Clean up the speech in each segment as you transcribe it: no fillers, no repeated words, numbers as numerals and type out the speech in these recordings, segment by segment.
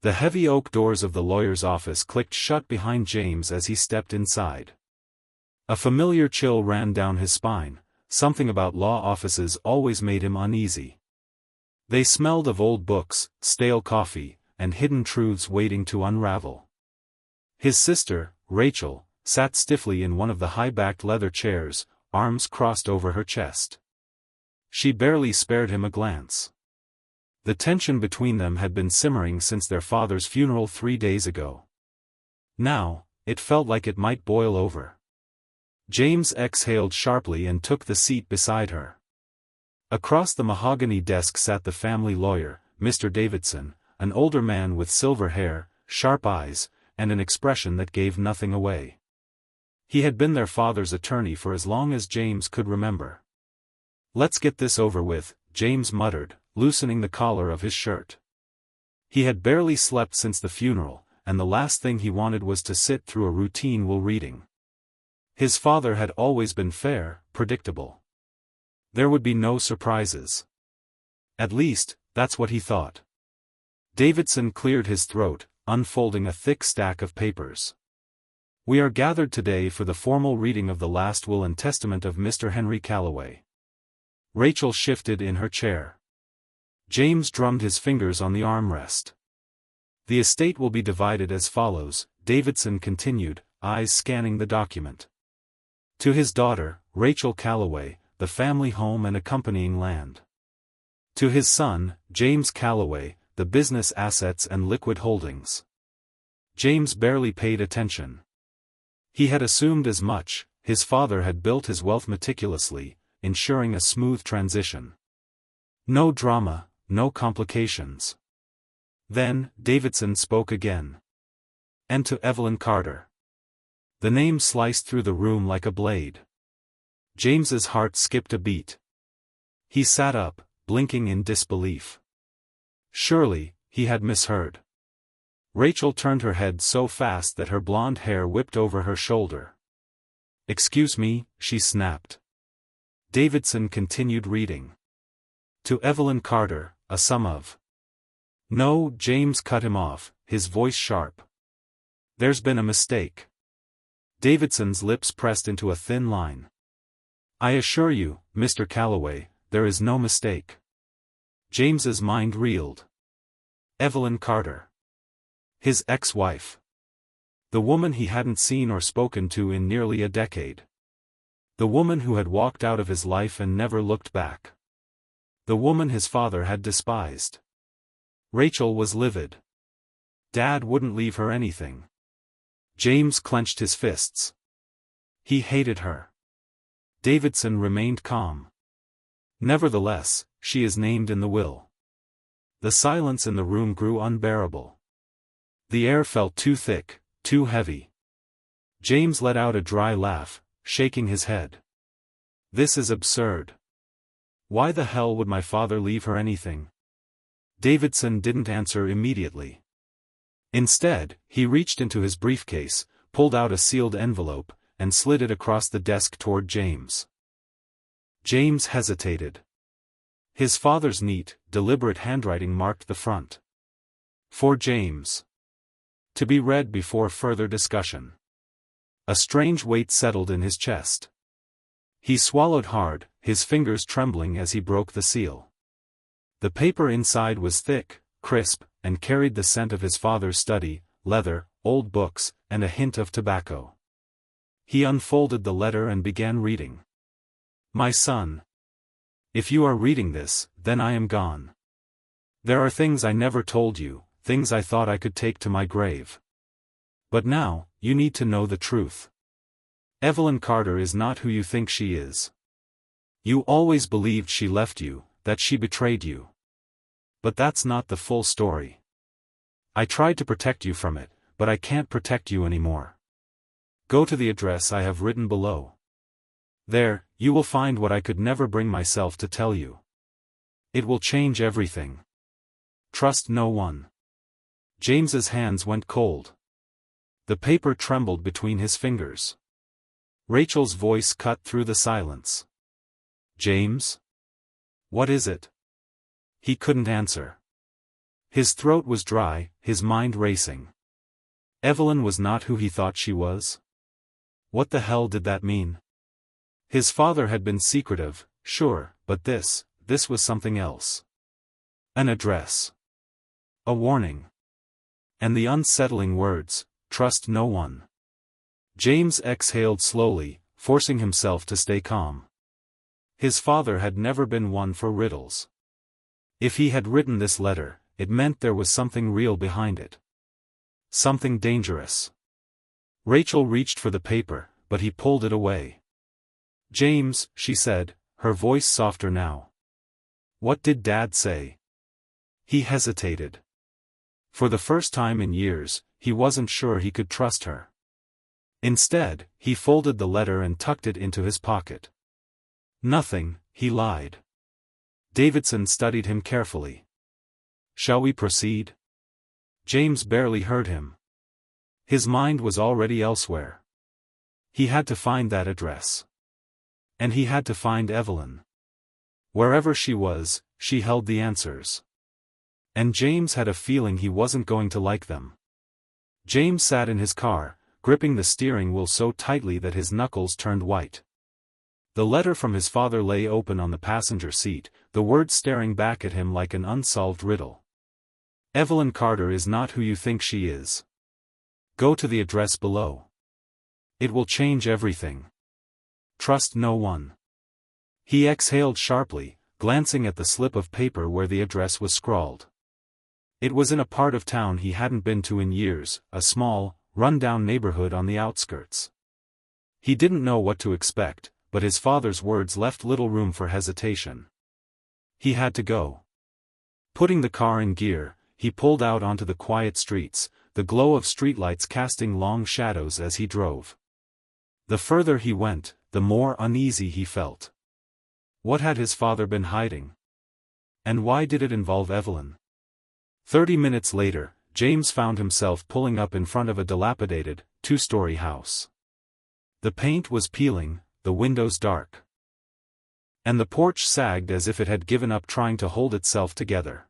The heavy oak doors of the lawyer's office clicked shut behind James as he stepped inside. A familiar chill ran down his spine. Something about law offices always made him uneasy. They smelled of old books, stale coffee, and hidden truths waiting to unravel. His sister, Rachel, sat stiffly in one of the high-backed leather chairs, arms crossed over her chest. She barely spared him a glance. The tension between them had been simmering since their father's funeral 3 days ago. Now, it felt like it might boil over. James exhaled sharply and took the seat beside her. Across the mahogany desk sat the family lawyer, Mr. Davidson, an older man with silver hair, sharp eyes, and an expression that gave nothing away. He had been their father's attorney for as long as James could remember. "Let's get this over with," James muttered, loosening the collar of his shirt. He had barely slept since the funeral, and the last thing he wanted was to sit through a routine will reading. His father had always been fair, predictable. There would be no surprises. At least, that's what he thought. Davidson cleared his throat, unfolding a thick stack of papers. "We are gathered today for the formal reading of the last will and testament of Mr. Henry Calloway." Rachel shifted in her chair. James drummed his fingers on the armrest. "The estate will be divided as follows," Davidson continued, eyes scanning the document. "To his daughter, Rachel Calloway, the family home and accompanying land. To his son, James Calloway, the business assets and liquid holdings." James barely paid attention. He had assumed as much. His father had built his wealth meticulously, ensuring a smooth transition. No drama, no complications. Then, Davidson spoke again. "And to Evelyn Carter." The name sliced through the room like a blade. James's heart skipped a beat. He sat up, blinking in disbelief. Surely, he had misheard. Rachel turned her head so fast that her blonde hair whipped over her shoulder. "Excuse me," she snapped. Davidson continued reading. "To Evelyn Carter, a sum of—" "No," James cut him off, his voice sharp. "There's been a mistake." Davidson's lips pressed into a thin line. "I assure you, Mr. Calloway, there is no mistake." James's mind reeled. Evelyn Carter. His ex-wife. The woman he hadn't seen or spoken to in nearly a decade. The woman who had walked out of his life and never looked back. The woman his father had despised. Rachel was livid. Dad wouldn't leave her anything. James clenched his fists. He hated her. Davidson remained calm. "Nevertheless, she is named in the will." The silence in the room grew unbearable. The air felt too thick, too heavy. James let out a dry laugh, shaking his head. "This is absurd. Why the hell would my father leave her anything?" Davidson didn't answer immediately. Instead, he reached into his briefcase, pulled out a sealed envelope, and slid it across the desk toward James. James hesitated. His father's neat, deliberate handwriting marked the front. "For James. To be read before further discussion." A strange weight settled in his chest. He swallowed hard, his fingers trembling as he broke the seal. The paper inside was thick, crisp, and carried the scent of his father's study, leather, old books, and a hint of tobacco. He unfolded the letter and began reading. "My son. If you are reading this, then I am gone. There are things I never told you, things I thought I could take to my grave. But now, you need to know the truth. Evelyn Carter is not who you think she is. You always believed she left you, that she betrayed you. But that's not the full story. I tried to protect you from it, but I can't protect you anymore. Go to the address I have written below. There, you will find what I could never bring myself to tell you. It will change everything. Trust no one." James's hands went cold. The paper trembled between his fingers. Rachel's voice cut through the silence. "James? What is it?" He couldn't answer. His throat was dry, his mind racing. Evelyn was not who he thought she was? What the hell did that mean? His father had been secretive, sure, but this was something else. An address. A warning. And the unsettling words, "Trust no one." James exhaled slowly, forcing himself to stay calm. His father had never been one for riddles. If he had written this letter, it meant there was something real behind it. Something dangerous. Rachel reached for the paper, but he pulled it away. "James," she said, her voice softer now. "What did Dad say?" He hesitated. For the first time in years, he wasn't sure he could trust her. Instead, he folded the letter and tucked it into his pocket. "Nothing," he lied. Davidson studied him carefully. "Shall we proceed?" James barely heard him. His mind was already elsewhere. He had to find that address. And he had to find Evelyn. Wherever she was, she held the answers. And James had a feeling he wasn't going to like them. James sat in his car, gripping the steering wheel so tightly that his knuckles turned white. The letter from his father lay open on the passenger seat, the words staring back at him like an unsolved riddle. "Evelyn Carter is not who you think she is. Go to the address below. It will change everything. Trust no one." He exhaled sharply, glancing at the slip of paper where the address was scrawled. It was in a part of town he hadn't been to in years, a small, run-down neighborhood on the outskirts. He didn't know what to expect, but his father's words left little room for hesitation. He had to go. Putting the car in gear, he pulled out onto the quiet streets, the glow of streetlights casting long shadows as he drove. The further he went, the more uneasy he felt. What had his father been hiding? And why did it involve Evelyn? 30 minutes later, James found himself pulling up in front of a dilapidated, two-story house. The paint was peeling, the windows dark. And the porch sagged as if it had given up trying to hold itself together.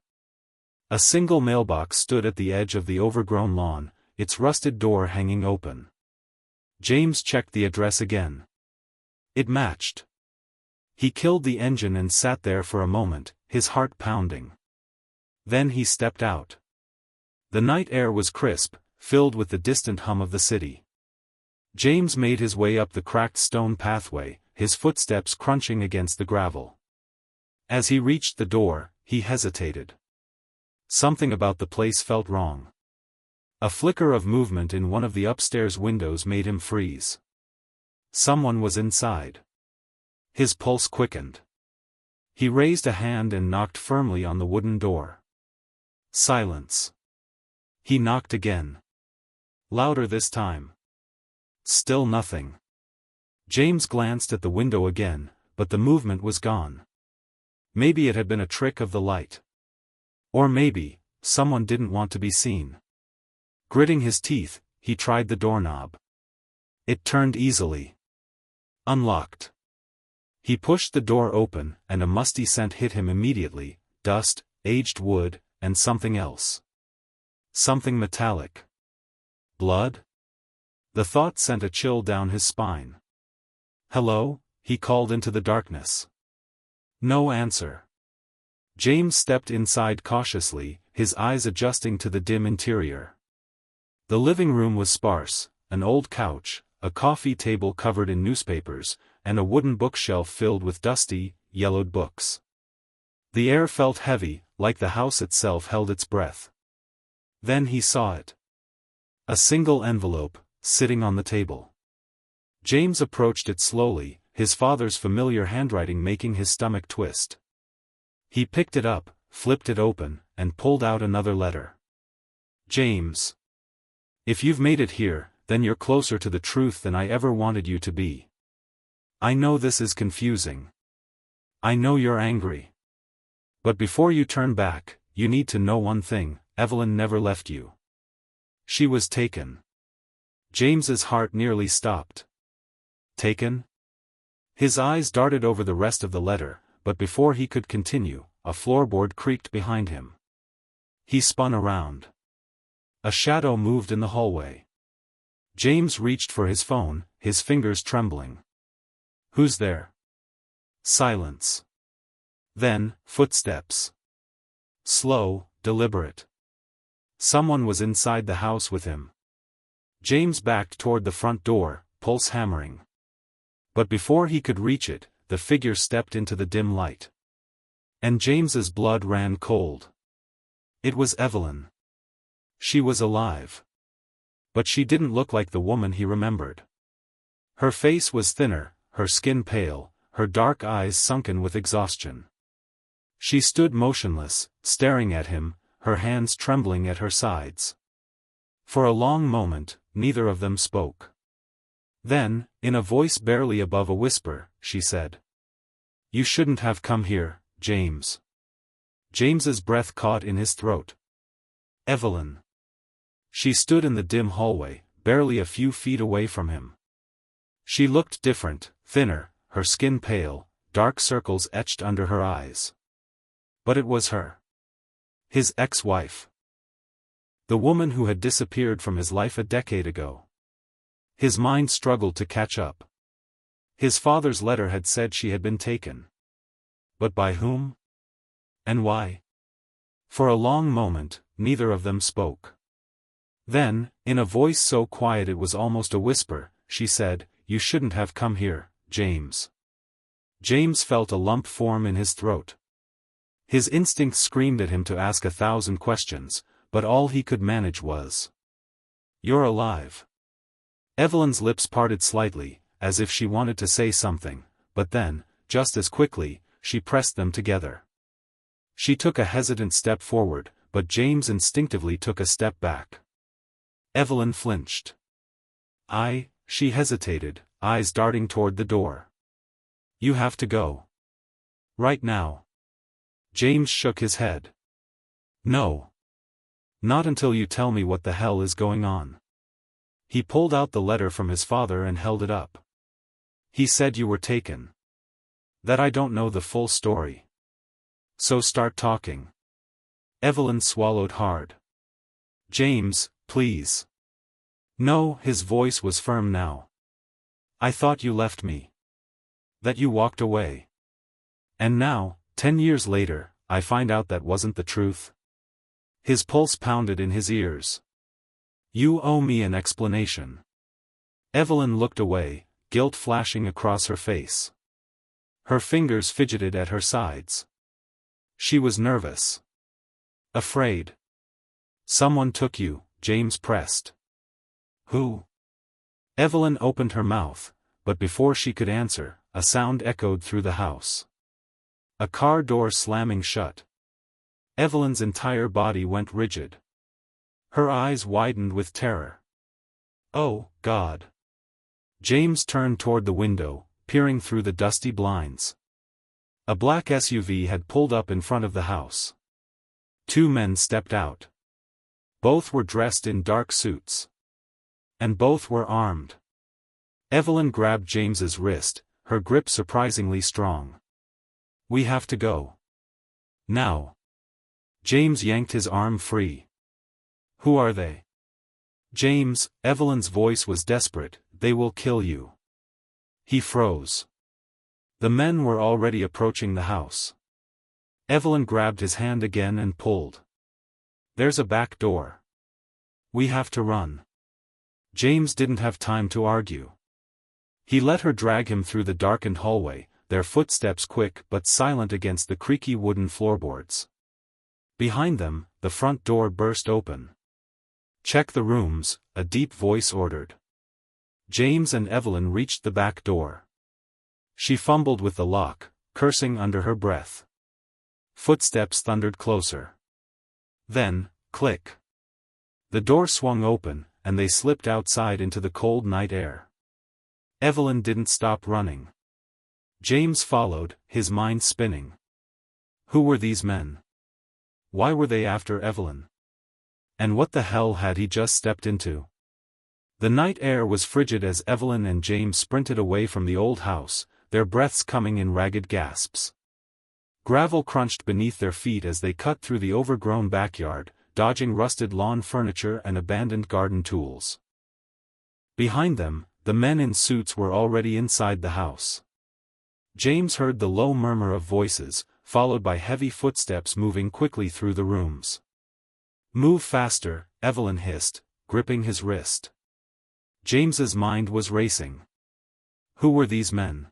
A single mailbox stood at the edge of the overgrown lawn, its rusted door hanging open. James checked the address again. It matched. He killed the engine and sat there for a moment, his heart pounding. Then he stepped out. The night air was crisp, filled with the distant hum of the city. James made his way up the cracked stone pathway, his footsteps crunching against the gravel. As he reached the door, he hesitated. Something about the place felt wrong. A flicker of movement in one of the upstairs windows made him freeze. Someone was inside. His pulse quickened. He raised a hand and knocked firmly on the wooden door. Silence. He knocked again. Louder this time. Still nothing. James glanced at the window again, but the movement was gone. Maybe it had been a trick of the light. Or maybe, someone didn't want to be seen. Gritting his teeth, he tried the doorknob. It turned easily. Unlocked. He pushed the door open, and a musty scent hit him immediately, dust, aged wood, and something else. Something metallic. Blood? The thought sent a chill down his spine. "Hello?" he called into the darkness. No answer. James stepped inside cautiously, his eyes adjusting to the dim interior. The living room was sparse, an old couch, a coffee table covered in newspapers, and a wooden bookshelf filled with dusty, yellowed books. The air felt heavy, like the house itself held its breath. Then he saw it. A single envelope, sitting on the table. James approached it slowly, his father's familiar handwriting making his stomach twist. He picked it up, flipped it open, and pulled out another letter. "James. If you've made it here, then you're closer to the truth than I ever wanted you to be. I know this is confusing. I know you're angry. But before you turn back, you need to know one thing: Evelyn never left you. She was taken." James's heart nearly stopped. Taken? His eyes darted over the rest of the letter, but before he could continue, a floorboard creaked behind him. He spun around. A shadow moved in the hallway. James reached for his phone, his fingers trembling. "Who's there?" Silence. Then, footsteps. Slow, deliberate. Someone was inside the house with him. James backed toward the front door, pulse hammering. But before he could reach it, the figure stepped into the dim light. And James's blood ran cold. It was Evelyn. She was alive. But she didn't look like the woman he remembered. Her face was thinner, her skin pale, her dark eyes sunken with exhaustion. She stood motionless, staring at him, her hands trembling at her sides. For a long moment, neither of them spoke. Then, in a voice barely above a whisper, she said, "You shouldn't have come here, James." James's breath caught in his throat. Evelyn. She stood in the dim hallway, barely a few feet away from him. She looked different, thinner, her skin pale, dark circles etched under her eyes. But it was her. His ex-wife. The woman who had disappeared from his life a decade ago. His mind struggled to catch up. His father's letter had said she had been taken. But by whom? And why? For a long moment, neither of them spoke. Then, in a voice so quiet it was almost a whisper, she said, "You shouldn't have come here, James." James felt a lump form in his throat. His instincts screamed at him to ask 1,000 questions, but all he could manage was, "You're alive." Evelyn's lips parted slightly, as if she wanted to say something, but then, just as quickly, she pressed them together. She took a hesitant step forward, but James instinctively took a step back. Evelyn flinched. She hesitated, eyes darting toward the door. "You have to go. Right now." James shook his head. "No. Not until you tell me what the hell is going on." He pulled out the letter from his father and held it up. "He said you were taken. That I don't know the full story. So start talking." Evelyn swallowed hard. "James, please." "No," his voice was firm now. "I thought you left me. That you walked away. And now, 10 years later, I find out that wasn't the truth." His pulse pounded in his ears. "You owe me an explanation." Evelyn looked away, guilt flashing across her face. Her fingers fidgeted at her sides. She was nervous. "Afraid." "Someone took you," James pressed. "Who?" Evelyn opened her mouth, but before she could answer, a sound echoed through the house. A car door slamming shut. Evelyn's entire body went rigid. Her eyes widened with terror. "Oh, God." James turned toward the window, peering through the dusty blinds. A black SUV had pulled up in front of the house. 2 men stepped out. Both were dressed in dark suits. And both were armed. Evelyn grabbed James's wrist, her grip surprisingly strong. "We have to go. Now." James yanked his arm free. "Who are they?" "James," Evelyn's voice was desperate, "they will kill you." He froze. The men were already approaching the house. Evelyn grabbed his hand again and pulled. "There's a back door. We have to run." James didn't have time to argue. He let her drag him through the darkened hallway, their footsteps quick but silent against the creaky wooden floorboards. Behind them, the front door burst open. "Check the rooms," a deep voice ordered. James and Evelyn reached the back door. She fumbled with the lock, cursing under her breath. Footsteps thundered closer. Then, click. The door swung open, and they slipped outside into the cold night air. Evelyn didn't stop running. James followed, his mind spinning. Who were these men? Why were they after Evelyn? And what the hell had he just stepped into? The night air was frigid as Evelyn and James sprinted away from the old house, their breaths coming in ragged gasps. Gravel crunched beneath their feet as they cut through the overgrown backyard, dodging rusted lawn furniture and abandoned garden tools. Behind them, the men in suits were already inside the house. James heard the low murmur of voices, followed by heavy footsteps moving quickly through the rooms. "Move faster," Evelyn hissed, gripping his wrist. James's mind was racing. Who were these men?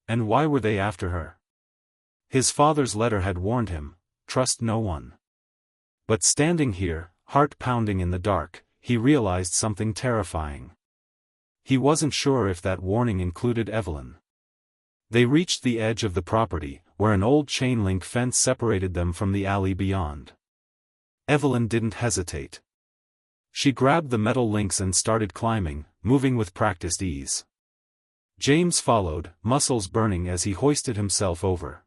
And why were they after her? His father's letter had warned him, trust no one. But standing here, heart pounding in the dark, he realized something terrifying. He wasn't sure if that warning included Evelyn. They reached the edge of the property, where an old chain-link fence separated them from the alley beyond. Evelyn didn't hesitate. She grabbed the metal links and started climbing, moving with practiced ease. James followed, muscles burning as he hoisted himself over.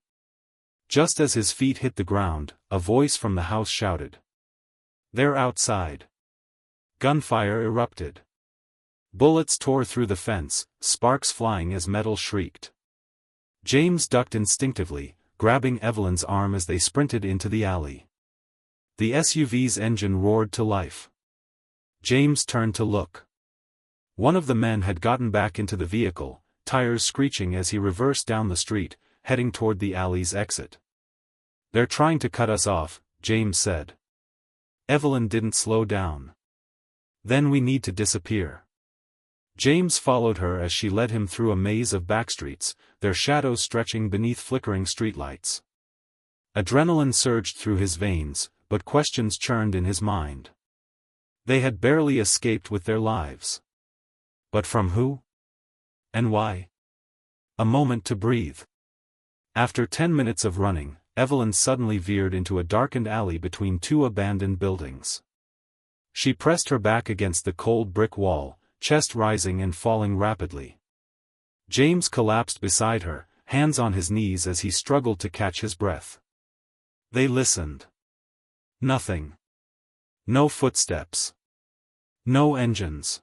Just as his feet hit the ground, a voice from the house shouted. "They're outside." Gunfire erupted. Bullets tore through the fence, sparks flying as metal shrieked. James ducked instinctively, grabbing Evelyn's arm as they sprinted into the alley. The SUV's engine roared to life. James turned to look. One of the men had gotten back into the vehicle, tires screeching as he reversed down the street, heading toward the alley's exit. "They're trying to cut us off," James said. Evelyn didn't slow down. "Then we need to disappear." James followed her as she led him through a maze of backstreets, their shadows stretching beneath flickering streetlights. Adrenaline surged through his veins, but questions churned in his mind. They had barely escaped with their lives. But from who? And why? A moment to breathe. After 10 minutes of running, Evelyn suddenly veered into a darkened alley between two abandoned buildings. She pressed her back against the cold brick wall, chest rising and falling rapidly. James collapsed beside her, hands on his knees as he struggled to catch his breath. They listened. Nothing. No footsteps. No engines.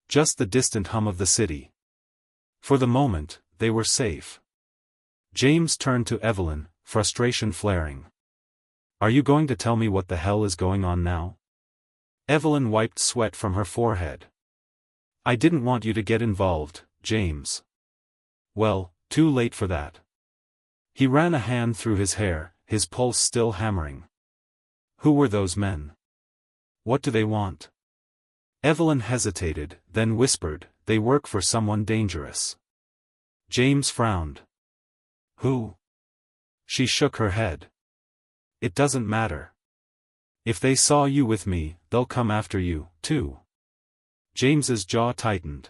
Just the distant hum of the city. For the moment, they were safe. James turned to Evelyn, frustration flaring. "Are you going to tell me what the hell is going on now?" Evelyn wiped sweat from her forehead. "I didn't want you to get involved, James." "Well, too late for that." He ran a hand through his hair, his pulse still hammering. "Who were those men? What do they want?" Evelyn hesitated, then whispered, "They work for someone dangerous." James frowned. "Who?" She shook her head. "It doesn't matter. If they saw you with me, they'll come after you, too." James's jaw tightened.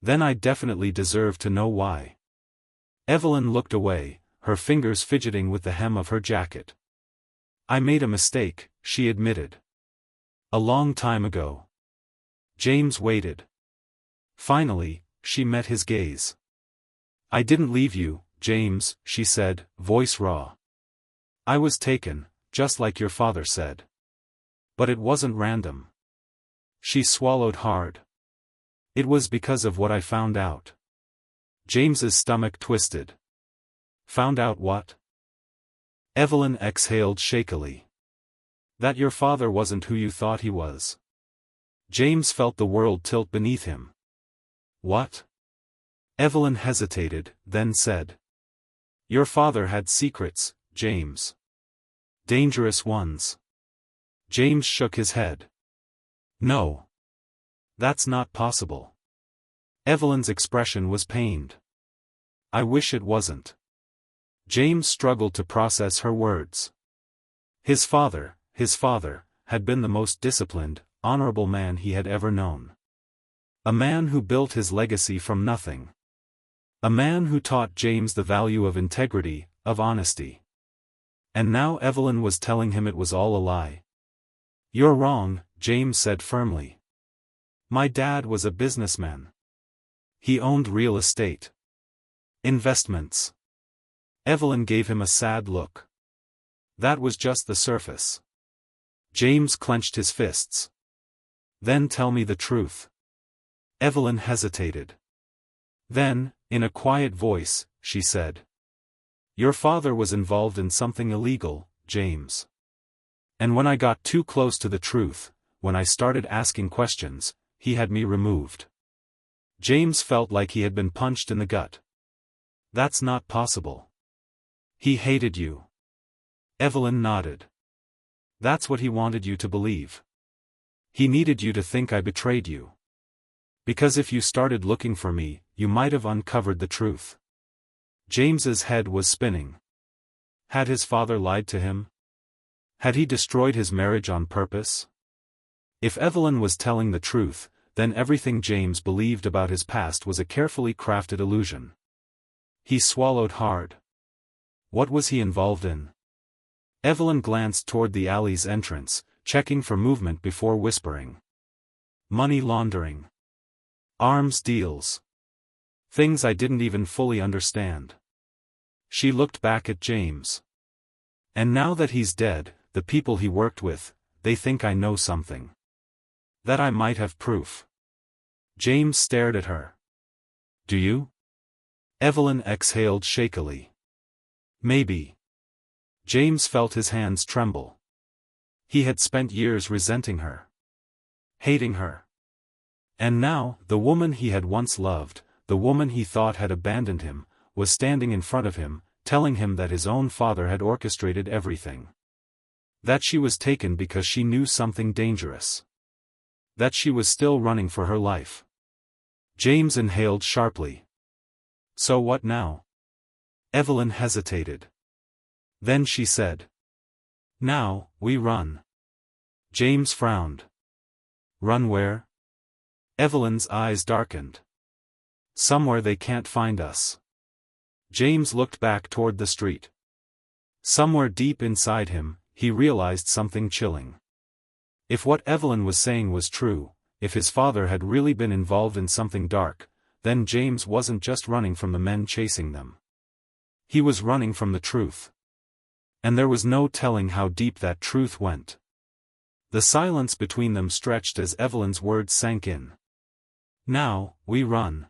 "Then I definitely deserve to know why." Evelyn looked away, her fingers fidgeting with the hem of her jacket. "I made a mistake," she admitted. "A long time ago." James waited. Finally, she met his gaze. "I didn't leave you, James," she said, voice raw. "I was taken, just like your father said. But it wasn't random." She swallowed hard. "It was because of what I found out." James's stomach twisted. "Found out what?" Evelyn exhaled shakily. "That your father wasn't who you thought he was." James felt the world tilt beneath him. "What?" Evelyn hesitated, then said. "Your father had secrets, James. Dangerous ones." James shook his head. "No. That's not possible." Evelyn's expression was pained. "I wish it wasn't." James struggled to process her words. His father, had been the most disciplined, honorable man he had ever known. A man who built his legacy from nothing. A man who taught James the value of integrity, of honesty. And now Evelyn was telling him it was all a lie. "You're wrong," James said firmly. "My dad was a businessman. He owned real estate. Investments." Evelyn gave him a sad look. "That was just the surface." James clenched his fists. "Then tell me the truth." Evelyn hesitated. Then, in a quiet voice, she said. "Your father was involved in something illegal, James. And when I got too close to the truth, when I started asking questions, he had me removed. James felt like he had been punched in the gut. That's not possible. He hated you. Evelyn nodded. That's what he wanted you to believe. He needed you to think I betrayed you. Because if you started looking for me, you might have uncovered the truth. James's head was spinning. Had his father lied to him? Had he destroyed his marriage on purpose? If Evelyn was telling the truth, then everything James believed about his past was a carefully crafted illusion. He swallowed hard. What was he involved in? Evelyn glanced toward the alley's entrance, checking for movement before whispering. Money laundering. Arms deals. Things I didn't even fully understand. She looked back at James. And now that he's dead, the people he worked with, they think I know something. That I might have proof. James stared at her. Do you? Evelyn exhaled shakily. Maybe. James felt his hands tremble. He had spent years resenting her. Hating her. And now, the woman he had once loved, the woman he thought had abandoned him, was standing in front of him, telling him that his own father had orchestrated everything. That she was taken because she knew something dangerous. That she was still running for her life. James inhaled sharply. So what now? Evelyn hesitated. Then she said. Now, we run. James frowned. Run where? Evelyn's eyes darkened. Somewhere they can't find us. James looked back toward the street. Somewhere deep inside him, he realized something chilling. If what Evelyn was saying was true, if his father had really been involved in something dark, then James wasn't just running from the men chasing them. He was running from the truth. And there was no telling how deep that truth went. The silence between them stretched as Evelyn's words sank in. Now, we run.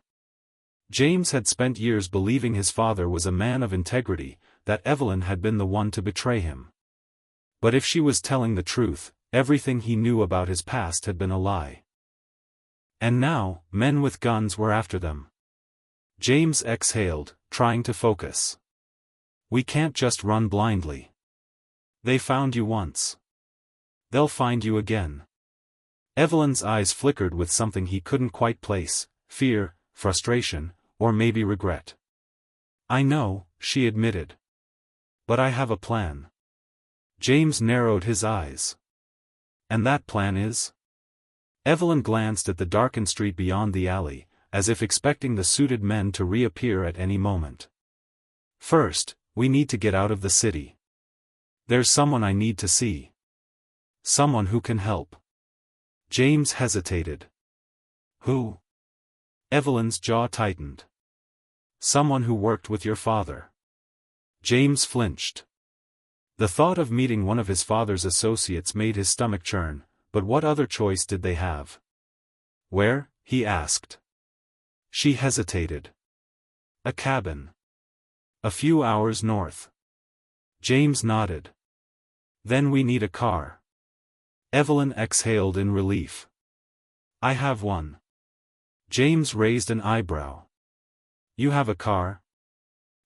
James had spent years believing his father was a man of integrity, that Evelyn had been the one to betray him. But if she was telling the truth, everything he knew about his past had been a lie. And now, men with guns were after them. James exhaled, trying to focus. We can't just run blindly. They found you once. They'll find you again. Evelyn's eyes flickered with something he couldn't quite place, fear, frustration, or maybe regret. I know, she admitted. But I have a plan. James narrowed his eyes. And that plan is? Evelyn glanced at the darkened street beyond the alley, as if expecting the suited men to reappear at any moment. First, we need to get out of the city. There's someone I need to see. Someone who can help. James hesitated. Who? Evelyn's jaw tightened. Someone who worked with your father. James flinched. The thought of meeting one of his father's associates made his stomach churn, but what other choice did they have? Where? He asked. She hesitated. A cabin. A few hours north. James nodded. Then we need a car. Evelyn exhaled in relief. I have one. James raised an eyebrow. You have a car?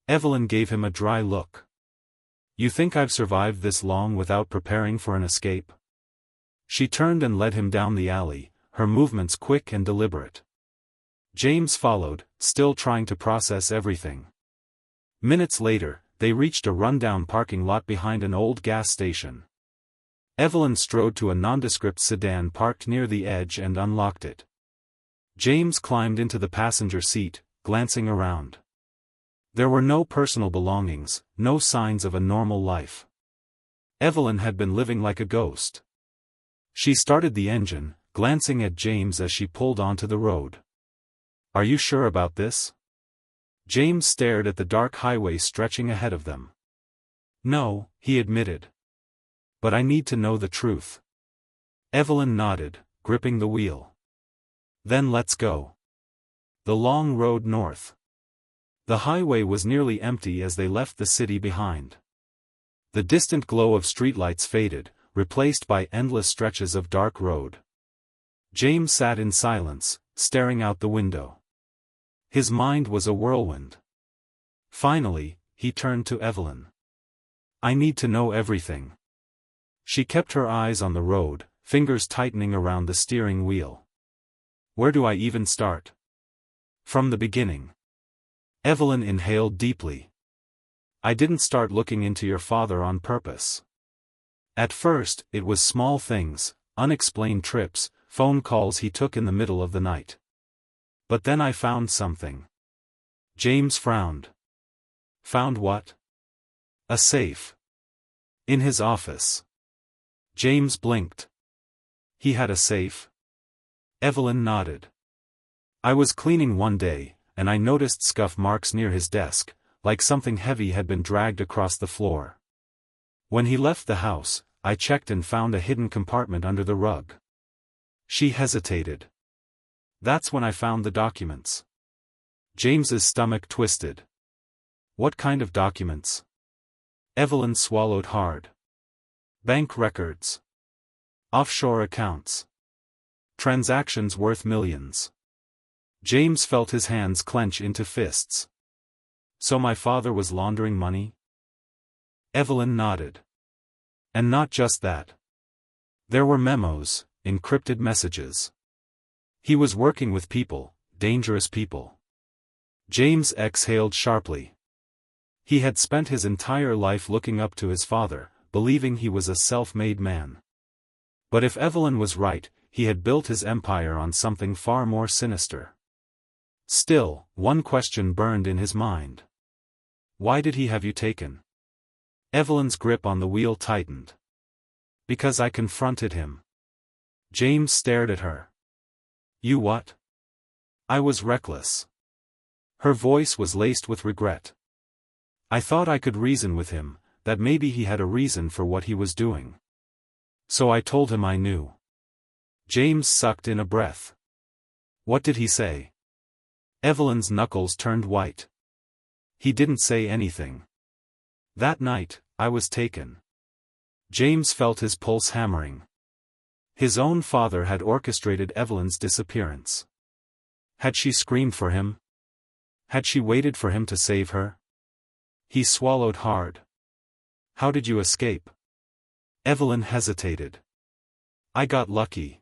Evelyn gave him a dry look. You think I've survived this long without preparing for an escape? She turned and led him down the alley, her movements quick and deliberate. James followed, still trying to process everything. Minutes later, they reached a rundown parking lot behind an old gas station. Evelyn strode to a nondescript sedan parked near the edge and unlocked it. James climbed into the passenger seat, glancing around. There were no personal belongings, no signs of a normal life. Evelyn had been living like a ghost. She started the engine, glancing at James as she pulled onto the road. Are you sure about this? James stared at the dark highway stretching ahead of them. No, he admitted. But I need to know the truth. Evelyn nodded, gripping the wheel. Then let's go. The long road north. The highway was nearly empty as they left the city behind. The distant glow of streetlights faded, replaced by endless stretches of dark road. James sat in silence, staring out the window. His mind was a whirlwind. Finally, he turned to Evelyn. "I need to know everything." She kept her eyes on the road, fingers tightening around the steering wheel. "Where do I even start?" "From the beginning." Evelyn inhaled deeply. "I didn't start looking into your father on purpose. At first, it was small things, unexplained trips, phone calls he took in the middle of the night. But then I found something." James frowned. "Found what?" "A safe. In his office." James blinked. "He had a safe?" Evelyn nodded. "I was cleaning one day, and I noticed scuff marks near his desk, like something heavy had been dragged across the floor. When he left the house, I checked and found a hidden compartment under the rug." She hesitated. "That's when I found the documents." James's stomach twisted. "What kind of documents?" Evelyn swallowed hard. "Bank records. Offshore accounts. Transactions worth millions." James felt his hands clench into fists. "So my father was laundering money?" Evelyn nodded. "And not just that. There were memos, encrypted messages. He was working with people, dangerous people." James exhaled sharply. He had spent his entire life looking up to his father, believing he was a self-made man. But if Evelyn was right, he had built his empire on something far more sinister. Still, one question burned in his mind. "Why did he have you taken?" Evelyn's grip on the wheel tightened. "Because I confronted him." James stared at her. "You what?" "I was reckless." Her voice was laced with regret. "I thought I could reason with him, that maybe he had a reason for what he was doing. So I told him I knew." James sucked in a breath. "What did he say?" Evelyn's knuckles turned white. "He didn't say anything. That night, I was taken." James felt his pulse hammering. His own father had orchestrated Evelyn's disappearance. Had she screamed for him? Had she waited for him to save her? He swallowed hard. "How did you escape?" Evelyn hesitated. "I got lucky."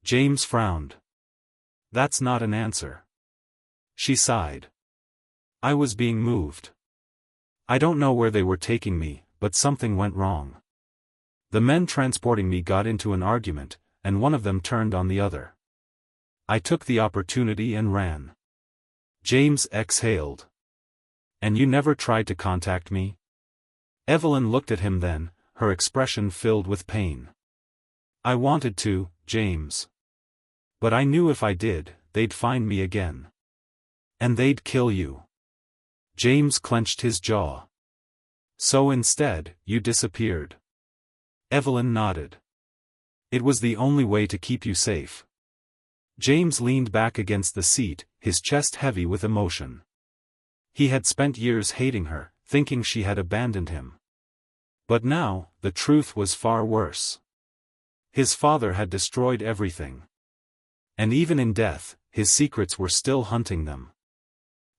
James frowned. "That's not an answer." She sighed. "I was being moved. I don't know where they were taking me, but something went wrong. The men transporting me got into an argument, and one of them turned on the other. I took the opportunity and ran." James exhaled. "And you never tried to contact me?" Evelyn looked at him then, her expression filled with pain. "I wanted to, James. But I knew if I did, they'd find me again. And they'd kill you." James clenched his jaw. "So instead, you disappeared." Evelyn nodded. "It was the only way to keep you safe." James leaned back against the seat, his chest heavy with emotion. He had spent years hating her, thinking she had abandoned him. But now, the truth was far worse. His father had destroyed everything. And even in death, his secrets were still hunting them.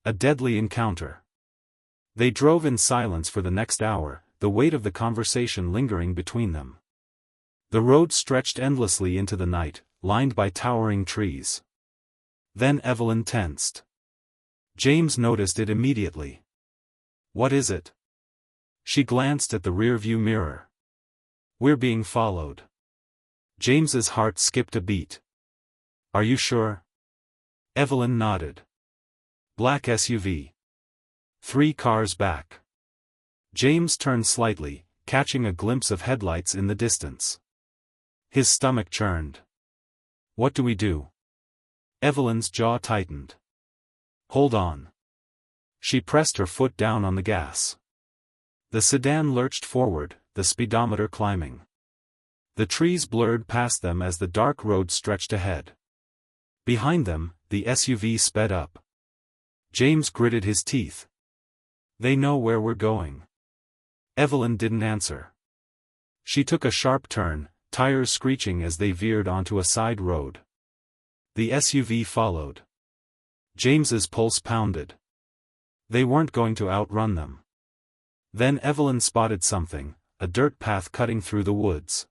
A deadly encounter. They drove in silence for the next hour, the weight of the conversation lingering between them. The road stretched endlessly into the night, lined by towering trees. Then Evelyn tensed. James noticed it immediately. "What is it?" She glanced at the rearview mirror. "We're being followed." James's heart skipped a beat. "Are you sure?" Evelyn nodded. "Black SUV. 3 cars back." James turned slightly, catching a glimpse of headlights in the distance. His stomach churned. "What do we do?" Evelyn's jaw tightened. "Hold on." She pressed her foot down on the gas. The sedan lurched forward, the speedometer climbing. The trees blurred past them as the dark road stretched ahead. Behind them, the SUV sped up. James gritted his teeth. "They know where we're going." Evelyn didn't answer. She took a sharp turn, tires screeching as they veered onto a side road. The SUV followed. James's pulse pounded. They weren't going to outrun them. Then Evelyn spotted something, a dirt path cutting through the woods.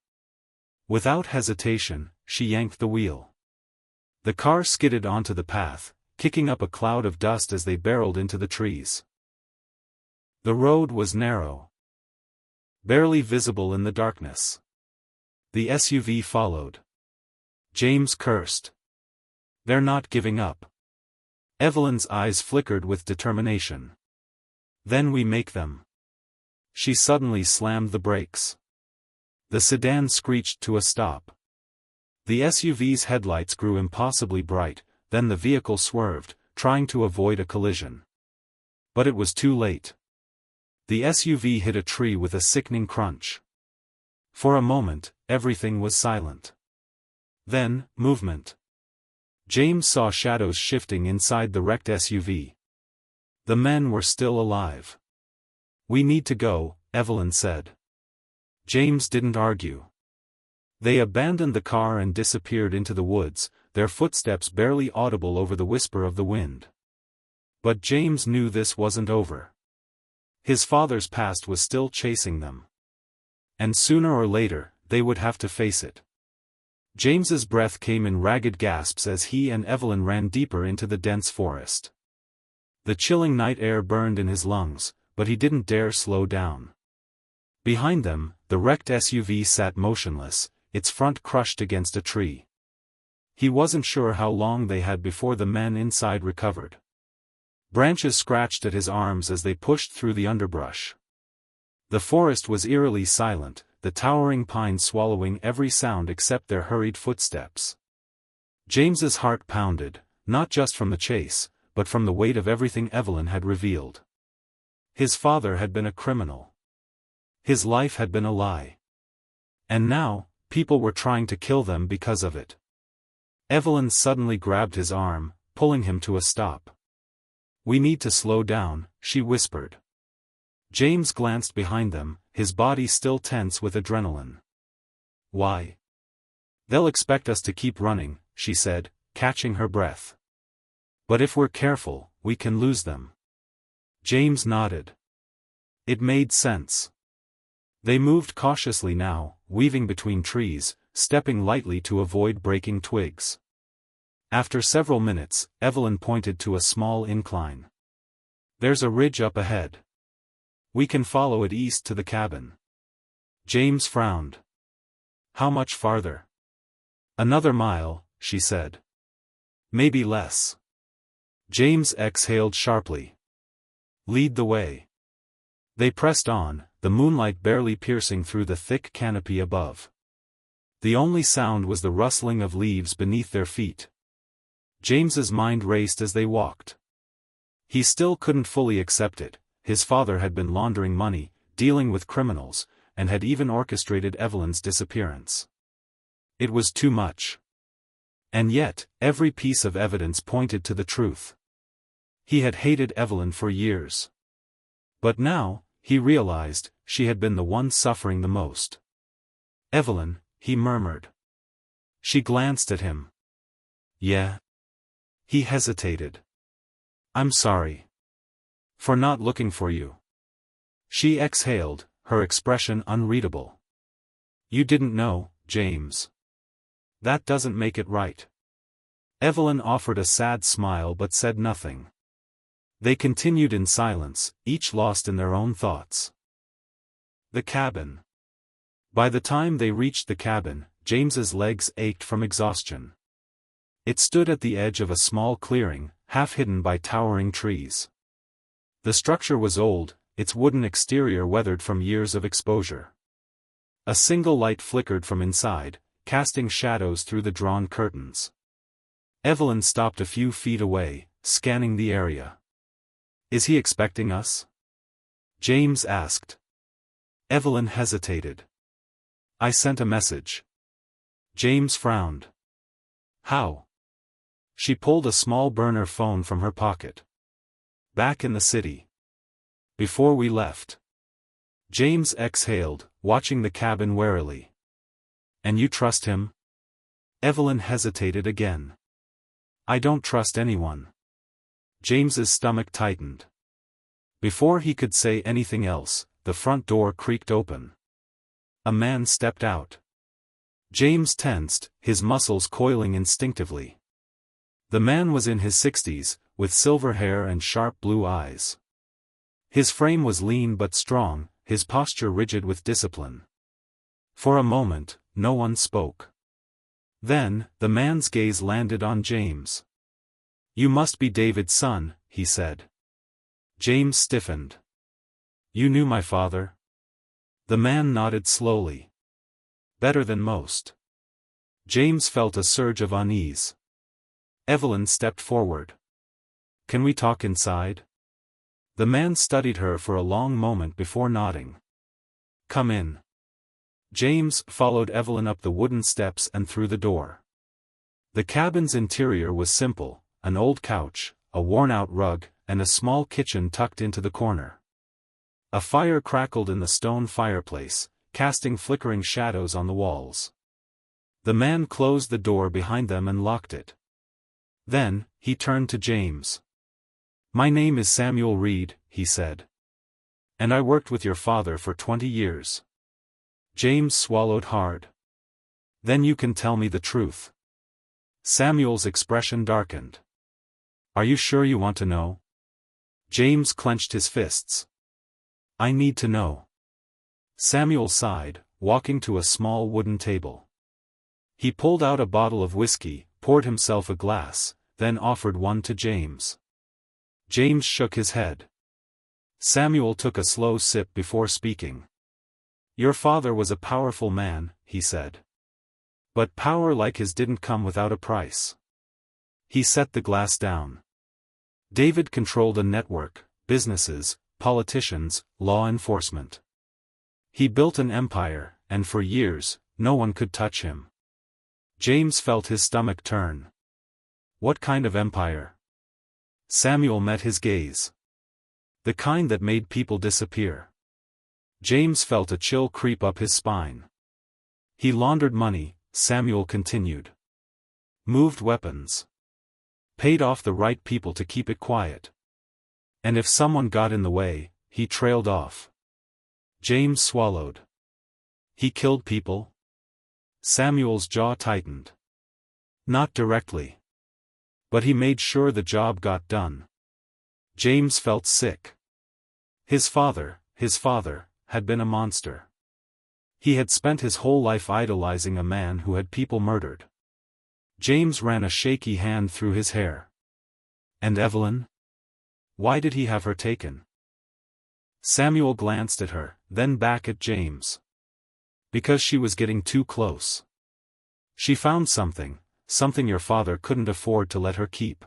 Without hesitation, she yanked the wheel. The car skidded onto the path, kicking up a cloud of dust as they barreled into the trees. The road was narrow, barely visible in the darkness. The SUV followed. James cursed. "They're not giving up." Evelyn's eyes flickered with determination. "Then we make them." She suddenly slammed the brakes. The sedan screeched to a stop. The SUV's headlights grew impossibly bright, then the vehicle swerved, trying to avoid a collision. But it was too late. The SUV hit a tree with a sickening crunch. For a moment, everything was silent. Then, movement. James saw shadows shifting inside the wrecked SUV. The men were still alive. "We need to go," Evelyn said. James didn't argue. They abandoned the car and disappeared into the woods, their footsteps barely audible over the whisper of the wind. But James knew this wasn't over. His father's past was still chasing them. And sooner or later, they would have to face it. James's breath came in ragged gasps as he and Evelyn ran deeper into the dense forest. The chilling night air burned in his lungs, but he didn't dare slow down. Behind them, the wrecked SUV sat motionless, its front crushed against a tree. He wasn't sure how long they had before the men inside recovered. Branches scratched at his arms as they pushed through the underbrush. The forest was eerily silent, the towering pines swallowing every sound except their hurried footsteps. James's heart pounded, not just from the chase, but from the weight of everything Evelyn had revealed. His father had been a criminal. His life had been a lie. And now, people were trying to kill them because of it. Evelyn suddenly grabbed his arm, pulling him to a stop. "We need to slow down," she whispered. James glanced behind them, his body still tense with adrenaline. "Why?" "They'll expect us to keep running," she said, catching her breath. "But if we're careful, we can lose them." James nodded. It made sense. They moved cautiously now, weaving between trees, stepping lightly to avoid breaking twigs. After several minutes, Evelyn pointed to a small incline. "There's a ridge up ahead. We can follow it east to the cabin." James frowned. "How much farther?" "Another mile," she said. "Maybe less." James exhaled sharply. "Lead the way." They pressed on, the moonlight barely piercing through the thick canopy above. The only sound was the rustling of leaves beneath their feet. James's mind raced as they walked. He still couldn't fully accept it. His father had been laundering money, dealing with criminals, and had even orchestrated Evelyn's disappearance. It was too much. And yet, every piece of evidence pointed to the truth. He had hated Evelyn for years. But now, he realized, she had been the one suffering the most. "Evelyn," he murmured. She glanced at him. "Yeah?" He hesitated. "I'm sorry. For not looking for you." She exhaled, her expression unreadable. "You didn't know, James. That doesn't make it right." Evelyn offered a sad smile but said nothing. They continued in silence, each lost in their own thoughts. The cabin. By the time they reached the cabin, James's legs ached from exhaustion. It stood at the edge of a small clearing, half hidden by towering trees. The structure was old, its wooden exterior weathered from years of exposure. A single light flickered from inside, casting shadows through the drawn curtains. Evelyn stopped a few feet away, scanning the area. "Is he expecting us?" James asked. Evelyn hesitated. "I sent a message." James frowned. "How?" She pulled a small burner phone from her pocket. "Back in the city. Before we left." James exhaled, watching the cabin warily. And you trust him? Evelyn hesitated again. I don't trust anyone. James's stomach tightened. Before he could say anything else, the front door creaked open. A man stepped out. James tensed, his muscles coiling instinctively. The man was in his 60s, with silver hair and sharp blue eyes. His frame was lean but strong, his posture rigid with discipline. For a moment, no one spoke. Then, the man's gaze landed on James. You must be David's son, he said. James stiffened. You knew my father? The man nodded slowly. Better than most. James felt a surge of unease. Evelyn stepped forward. Can we talk inside? The man studied her for a long moment before nodding. Come in. James followed Evelyn up the wooden steps and through the door. The cabin's interior was simple, an old couch, a worn-out rug, and a small kitchen tucked into the corner. A fire crackled in the stone fireplace, casting flickering shadows on the walls. The man closed the door behind them and locked it. Then, he turned to James. My name is Samuel Reed, he said. And I worked with your father for 20 years. James swallowed hard. Then you can tell me the truth. Samuel's expression darkened. Are you sure you want to know? James clenched his fists. I need to know. Samuel sighed, walking to a small wooden table. He pulled out a bottle of whiskey, poured himself a glass, then offered one to James. James shook his head. Samuel took a slow sip before speaking. Your father was a powerful man, he said. But power like his didn't come without a price. He set the glass down. David controlled a network, businesses, politicians, law enforcement. He built an empire, and for years, no one could touch him. James felt his stomach turn. What kind of empire? Samuel met his gaze. The kind that made people disappear. James felt a chill creep up his spine. He laundered money, Samuel continued. Moved weapons. Paid off the right people to keep it quiet. And if someone got in the way, he trailed off. James swallowed. He killed people? Samuel's jaw tightened. Not directly. But he made sure the job got done. James felt sick. His father, had been a monster. He had spent his whole life idolizing a man who had people murdered. James ran a shaky hand through his hair. And Evelyn? Why did he have her taken? Samuel glanced at her, then back at James. Because she was getting too close. She found something your father couldn't afford to let her keep.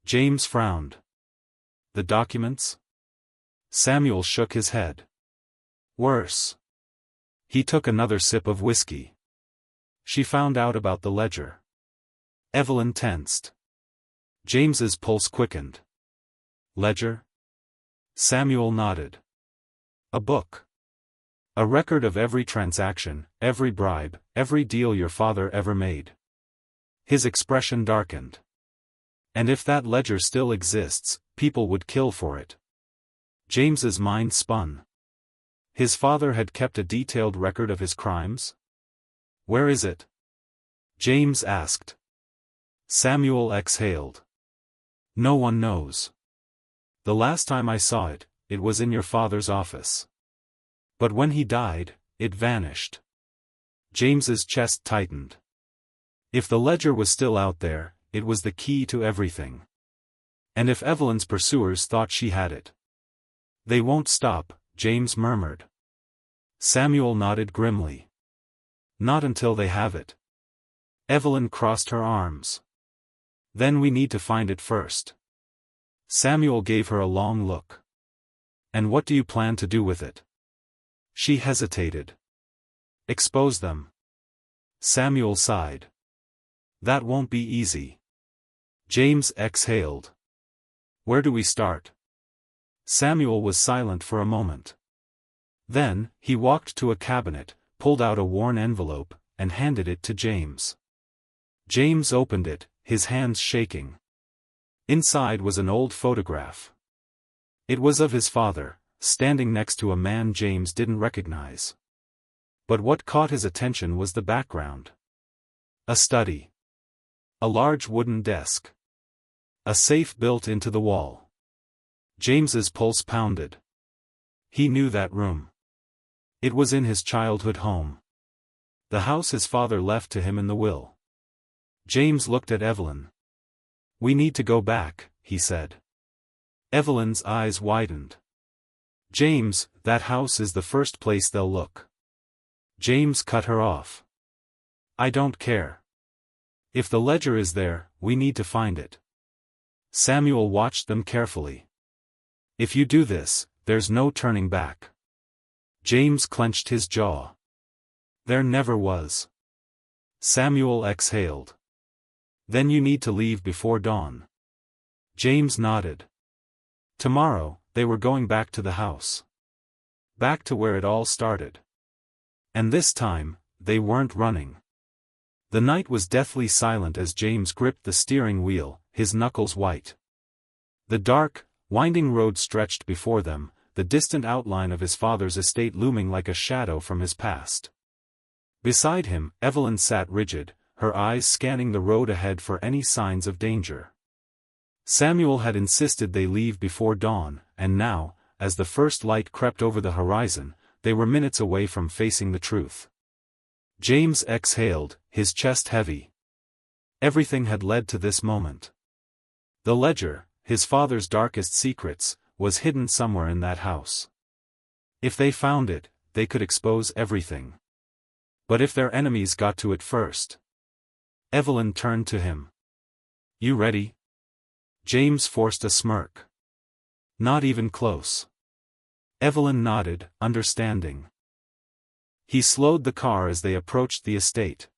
James frowned. The documents? Samuel shook his head. Worse. He took another sip of whiskey. She found out about the ledger. Evelyn tensed. James's pulse quickened. Ledger? Samuel nodded. A book. A record of every transaction, every bribe, every deal your father ever made. His expression darkened. And if that ledger still exists, people would kill for it. James's mind spun. His father had kept a detailed record of his crimes? Where is it? James asked. Samuel exhaled. No one knows. The last time I saw it, it was in your father's office. But when he died, it vanished. James's chest tightened. If the ledger was still out there, it was the key to everything. And if Evelyn's pursuers thought she had it. They won't stop, James murmured. Samuel nodded grimly. Not until they have it. Evelyn crossed her arms. Then we need to find it first. Samuel gave her a long look. And what do you plan to do with it? She hesitated. Expose them. Samuel sighed. That won't be easy. James exhaled. Where do we start? Samuel was silent for a moment. Then, he walked to a cabinet, pulled out a worn envelope, and handed it to James. James opened it, his hands shaking. Inside was an old photograph. It was of his father, standing next to a man James didn't recognize. But what caught his attention was the background. A study. A large wooden desk. A safe built into the wall. James's pulse pounded. He knew that room. It was in his childhood home. The house his father left to him in the will. James looked at Evelyn. "We need to go back," he said. Evelyn's eyes widened. "James, that house is the first place they'll look." James cut her off. "I don't care. If the ledger is there, we need to find it." Samuel watched them carefully. "If you do this, there's no turning back." James clenched his jaw. "There never was." Samuel exhaled. "Then you need to leave before dawn." James nodded. Tomorrow, they were going back to the house. Back to where it all started. And this time, they weren't running. The night was deathly silent as James gripped the steering wheel, his knuckles white. The dark, winding road stretched before them, the distant outline of his father's estate looming like a shadow from his past. Beside him, Evelyn sat rigid, her eyes scanning the road ahead for any signs of danger. Samuel had insisted they leave before dawn, and now, as the first light crept over the horizon, they were minutes away from facing the truth. James exhaled, his chest heavy. Everything had led to this moment. The ledger, his father's darkest secrets, was hidden somewhere in that house. If they found it, they could expose everything. But if their enemies got to it first? Evelyn turned to him. "You ready?" James forced a smirk. "Not even close." Evelyn nodded, understanding. He slowed the car as they approached the estate.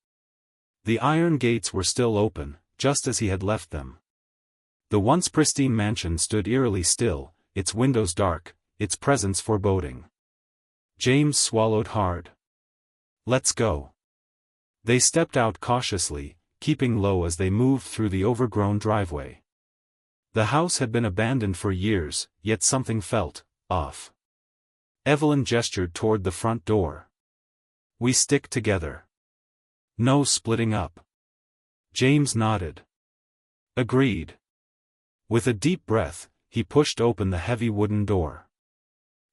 The iron gates were still open, just as he had left them. The once pristine mansion stood eerily still, its windows dark, its presence foreboding. James swallowed hard. "Let's go." They stepped out cautiously, keeping low as they moved through the overgrown driveway. The house had been abandoned for years, yet something felt off. Evelyn gestured toward the front door. "We stick together. No splitting up." James nodded. "Agreed." With a deep breath, he pushed open the heavy wooden door.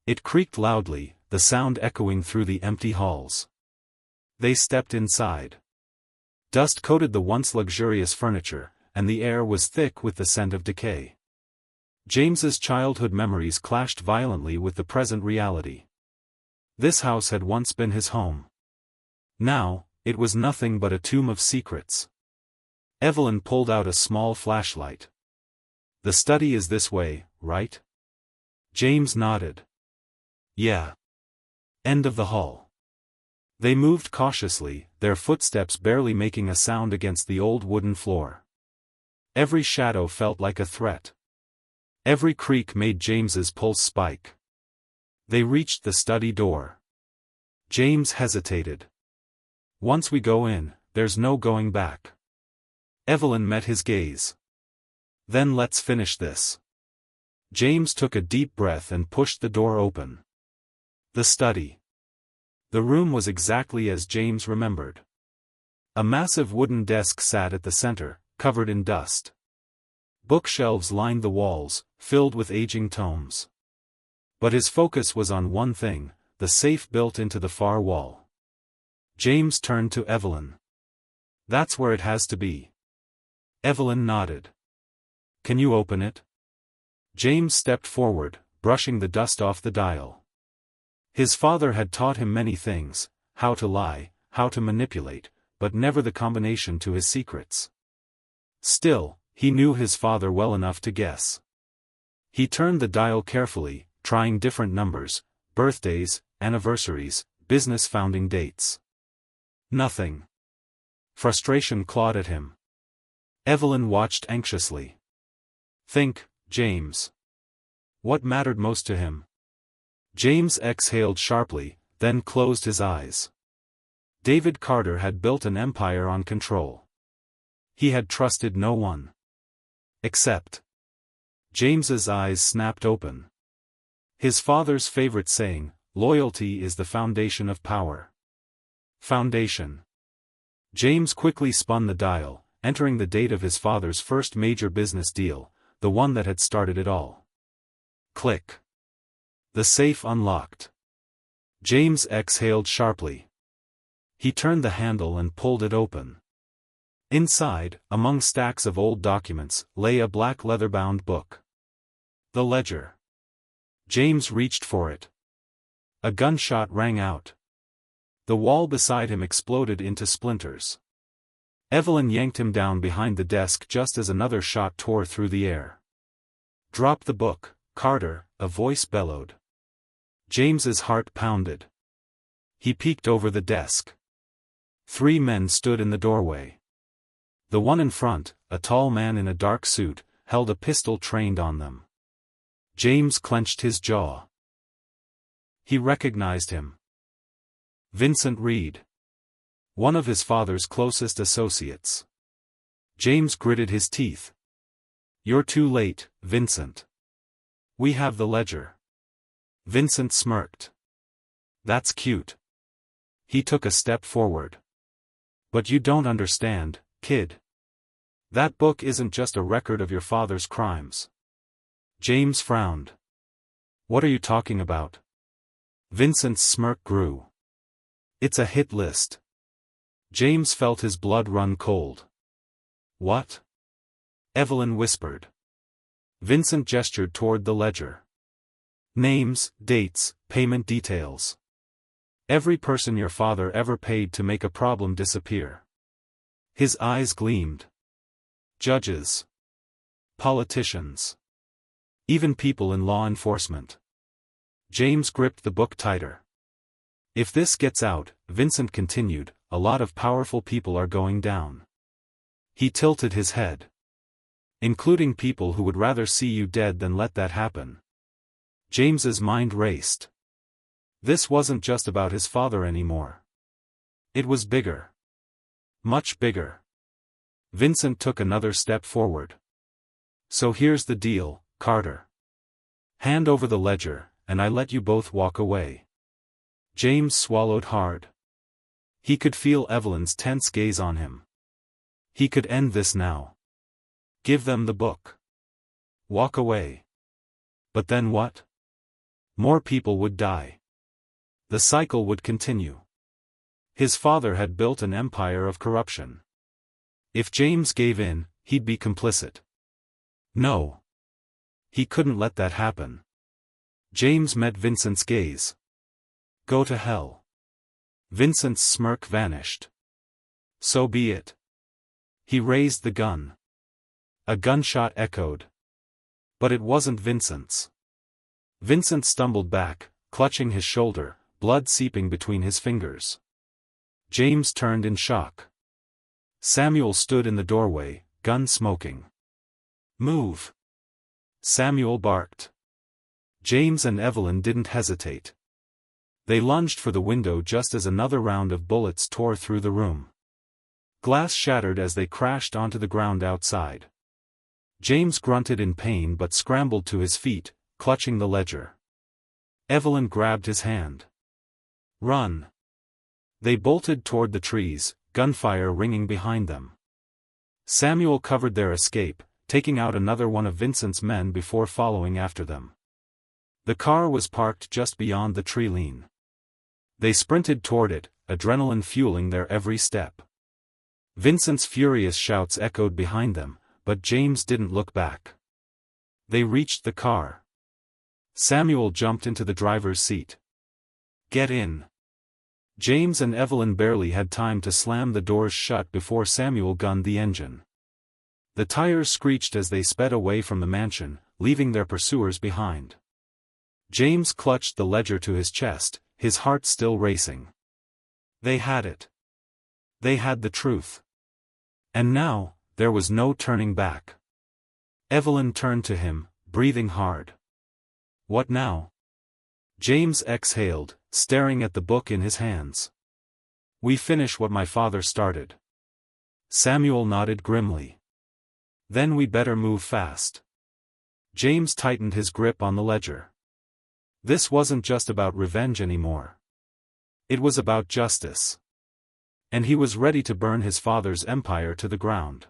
It creaked loudly, the sound echoing through the empty halls. They stepped inside. Dust coated the once luxurious furniture, and the air was thick with the scent of decay. James's childhood memories clashed violently with the present reality. This house had once been his home. Now, it was nothing but a tomb of secrets. Evelyn pulled out a small flashlight. "The study is this way, right?" James nodded. "Yeah." End of the hall. They moved cautiously, their footsteps barely making a sound against the old wooden floor. Every shadow felt like a threat. Every creak made James's pulse spike. They reached the study door. James hesitated. "Once we go in, there's no going back." Evelyn met his gaze. "Then let's finish this." James took a deep breath and pushed the door open. The study. The room was exactly as James remembered. A massive wooden desk sat at the center, covered in dust. Bookshelves lined the walls, filled with aging tomes. But his focus was on one thing, the safe built into the far wall. James turned to Evelyn. "That's where it has to be." Evelyn nodded. "Can you open it?" James stepped forward, brushing the dust off the dial. His father had taught him many things, how to lie, how to manipulate, but never the combination to his secrets. Still, he knew his father well enough to guess. He turned the dial carefully, trying different numbers, birthdays, anniversaries, business founding dates. Nothing. Frustration clawed at him. Evelyn watched anxiously. "Think, James. What mattered most to him?" James exhaled sharply, then closed his eyes. David Carter had built an empire on control. He had trusted no one. Except. James's eyes snapped open. His father's favorite saying, "Loyalty is the foundation of power." Foundation. James quickly spun the dial, entering the date of his father's first major business deal, the one that had started it all. Click. The safe unlocked. James exhaled sharply. He turned the handle and pulled it open. Inside, among stacks of old documents, lay a black leather-bound book. The ledger. James reached for it. A gunshot rang out. The wall beside him exploded into splinters. Evelyn yanked him down behind the desk just as another shot tore through the air. "Drop the book, Carter," a voice bellowed. James's heart pounded. He peeked over the desk. 3 men stood in the doorway. The one in front, a tall man in a dark suit, held a pistol trained on them. James clenched his jaw. He recognized him. Vincent Reed. One of his father's closest associates. James gritted his teeth. "You're too late, Vincent. We have the ledger." Vincent smirked. "That's cute." He took a step forward. "But you don't understand, kid. That book isn't just a record of your father's crimes." James frowned. "What are you talking about?" Vincent's smirk grew. "It's a hit list." James felt his blood run cold. "What?" Evelyn whispered. Vincent gestured toward the ledger. "Names, dates, payment details. Every person your father ever paid to make a problem disappear." His eyes gleamed. Judges. Politicians. Even people in law enforcement. James gripped the book tighter. "If this gets out," Vincent continued, "a lot of powerful people are going down." He tilted his head. "Including people who would rather see you dead than let that happen." James's mind raced. This wasn't just about his father anymore. It was bigger. Much bigger. Vincent took another step forward. "So here's the deal, Carter. Hand over the ledger, and I let you both walk away." James swallowed hard. He could feel Evelyn's tense gaze on him. He could end this now. Give them the book. Walk away. But then what? More people would die. The cycle would continue. His father had built an empire of corruption. If James gave in, he'd be complicit. No. He couldn't let that happen. James met Vincent's gaze. "Go to hell." Vincent's smirk vanished. "So be it." He raised the gun. A gunshot echoed. But it wasn't Vincent's. Vincent stumbled back, clutching his shoulder, blood seeping between his fingers. James turned in shock. Samuel stood in the doorway, gun smoking. "Move!" Samuel barked. James and Evelyn didn't hesitate. They lunged for the window just as another round of bullets tore through the room. Glass shattered as they crashed onto the ground outside. James grunted in pain but scrambled to his feet, clutching the ledger. Evelyn grabbed his hand. "Run!" They bolted toward the trees, gunfire ringing behind them. Samuel covered their escape, taking out another one of Vincent's men before following after them. The car was parked just beyond the tree line. They sprinted toward it, adrenaline fueling their every step. Vincent's furious shouts echoed behind them, but James didn't look back. They reached the car. Samuel jumped into the driver's seat. "Get in." James and Evelyn barely had time to slam the doors shut before Samuel gunned the engine. The tires screeched as they sped away from the mansion, leaving their pursuers behind. James clutched the ledger to his chest, his heart still racing. They had it. They had the truth. And now, there was no turning back. Evelyn turned to him, breathing hard. "What now?" James exhaled, staring at the book in his hands. "We finish what my father started." Samuel nodded grimly. "Then we better move fast." James tightened his grip on the ledger. This wasn't just about revenge anymore. It was about justice. And he was ready to burn his father's empire to the ground.